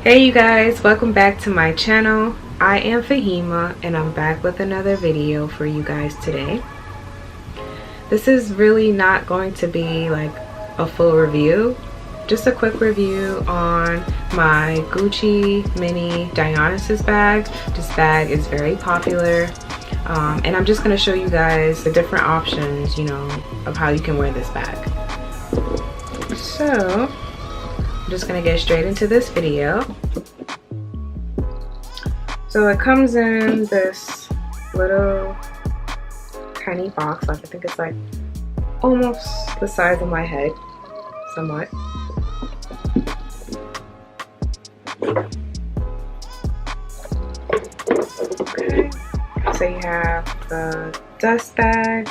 Hey you guys, welcome back to my channel. I am Faheemah and I'm back with another video for you guys today. This is really not going to be like a full review, just a quick review on my Gucci mini Dionysus bag. This bag is very popular and I'm just going to show you guys the different options, of how you can wear this bag. So I'm just gonna get straight into this video. So it comes in this little tiny box, like I think it's like almost the size of my head, somewhat. Okay. So you have the dust bag.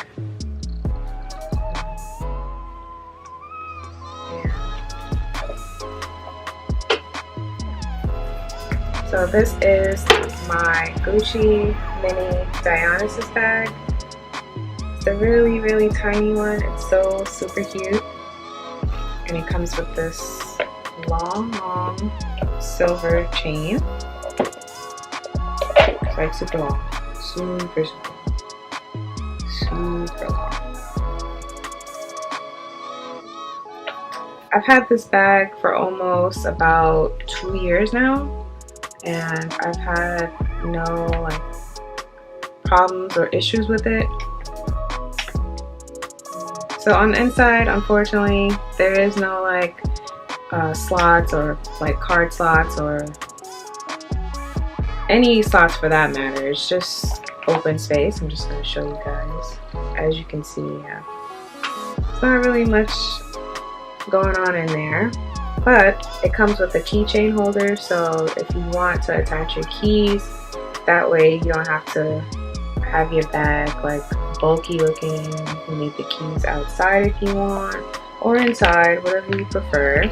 So this is my Gucci mini Dionysus bag. It's a really tiny one. It's so super cute. And it comes with this long silver chain. It's like super long. Super long. I've had this bag for almost about 2 years now. And I've had no problems or issues with it. So on the inside, unfortunately, there is no slots or card slots or any slots for that matter. It's just open space. I'm just going to show you guys. As you can see, it's not really much going on in there. But it comes with a keychain holder, so if you want to attach your keys, that way you don't have to have your bag bulky looking. You can leave the keys outside if you want, or inside, whatever you prefer.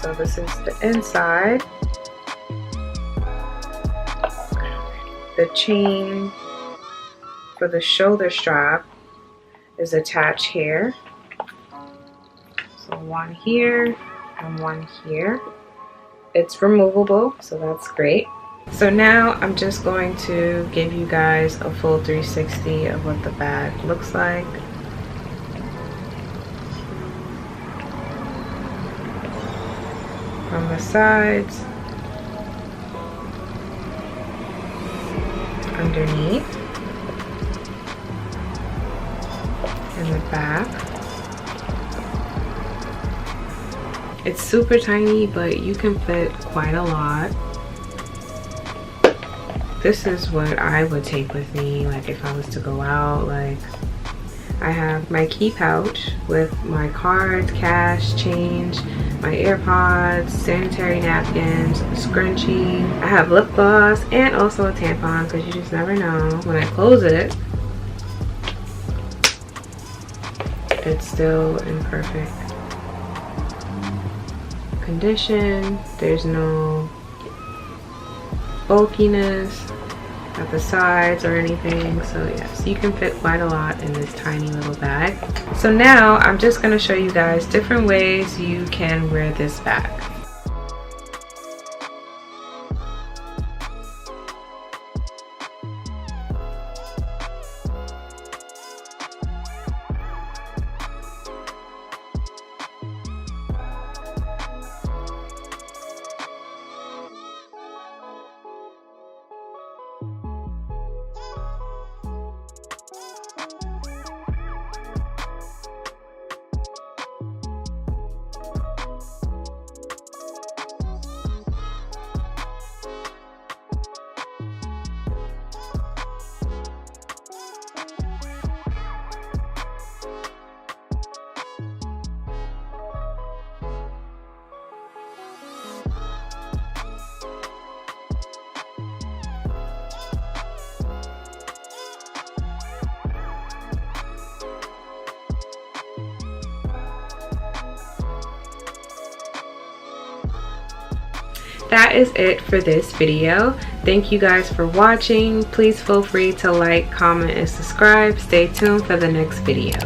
So this is the inside. The chain for the shoulder strap is attached here. So one here and one here. It's removable, so that's great. So now I'm just going to give you guys a full 360 of what the bag looks like. From the sides, underneath, and the back. It's super tiny, but you can fit quite a lot. This is what I would take with me, if I was to go out. I have my key pouch with my cards, cash, change, my AirPods, sanitary napkins, scrunchie. I have lip gloss and also a tampon because you just never know. When I close it, it's still in perfect condition. There's no bulkiness at the sides or anything, so yes, you can fit quite a lot in this tiny little bag. So now I'm just going to show you guys different ways you can wear this bag. That is it for this video. Thank you guys for watching. Please feel free to like, comment, and subscribe. Stay tuned for the next video.